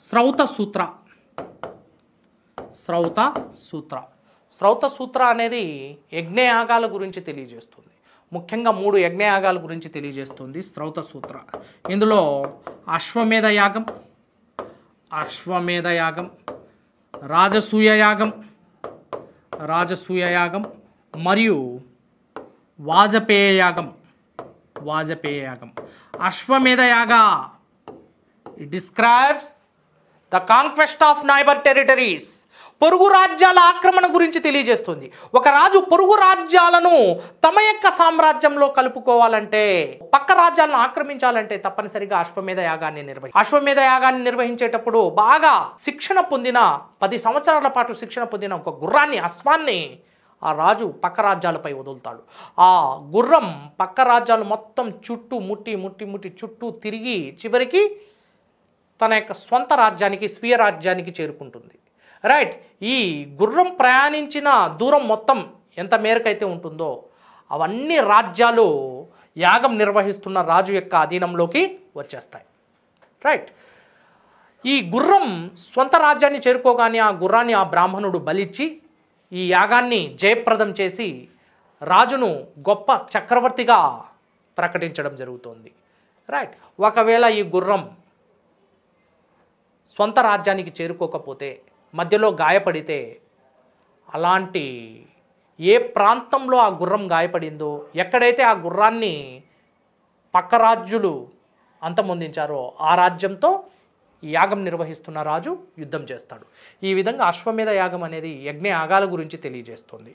శ్రౌత సూత్ర. శ్రౌత సూత్ర. శ్రౌత సూత్ర అనేది యజ్ఞయాగాల గురించి తెలియజేస్తుంది. ముఖ్యంగా 3 యజ్ఞయాగాల గురించి తెలియజేస్తుంది శ్రౌత సూత్ర. ఇందులో అశ్వమేధ యాగం, అశ్వమేధ యాగం, రాజసూయ యాగం, రాజసూయ యాగం మరియు వాజపేయ యాగం, వాజపేయ యాగం. అశ్వమేధ యాగ describes the conquest of neighbour territories. పొరుగు రాజ్యాల ఆక్రమణ గురించి తెలియజేస్తుంది. ఒక రాజు పొరుగు రాజ్యాలను తమ యొక్క సామ్రాజ్యంలో కలుపుకోవాలంటే, పక్క రాజ్యాలను ఆక్రమించాలంటే తప్పనిసరిగా అశ్వమేధ యాగాన్ని నిర్వహించేటప్పుడు బాగా శిక్షణ పొందిన 10 సంవత్సరాల పాటు శిక్షణ పొందిన ఒక గుర్రాన్ని, అశ్వాన్ని ఆ రాజు పక్క రాజ్యాలపై వదులుతాడు. ఆ గుర్రం పక్క రాజ్యాలు మొత్తం చుట్టూ ముట్టి చుట్టూ తిరిగి చివరికి తన యొక్క స్వంత రాజ్యానికి, స్వీయ రాజ్యానికి చేరుకుంటుంది. రైట్. ఈ గుర్రం ప్రయాణించిన దూరం మొత్తం ఎంత మేరకైతే ఉంటుందో అవన్నీ రాజ్యాలు యాగం నిర్వహిస్తున్న రాజు యొక్క అధీనంలోకి వచ్చేస్తాయి. రైట్. ఈ గుర్రం స్వంత రాజ్యాన్ని చేరుకోగానే ఆ గుర్రాన్ని ఆ బ్రాహ్మణుడు బలిచ్చి ఈ యాగాన్ని జయప్రదం చేసి రాజును గొప్ప చక్రవర్తిగా ప్రకటించడం జరుగుతుంది. రైట్. ఒకవేళ ఈ గుర్రం స్వంత రాజ్యానికి చేరుకోకపోతే, మధ్యలో గాయపడితే, అలాంటి ఏ ప్రాంతంలో ఆ గుర్రం గాయపడిందో, ఎక్కడైతే ఆ గుర్రాన్ని పక్క రాజ్యులు అంతమొందించారో ఆ రాజ్యంతో ఈ యాగం నిర్వహిస్తున్న రాజు యుద్ధం చేస్తాడు. ఈ విధంగా అశ్వమేధ యాగం అనేది యజ్ఞ యాగాల గురించి తెలియజేస్తుంది.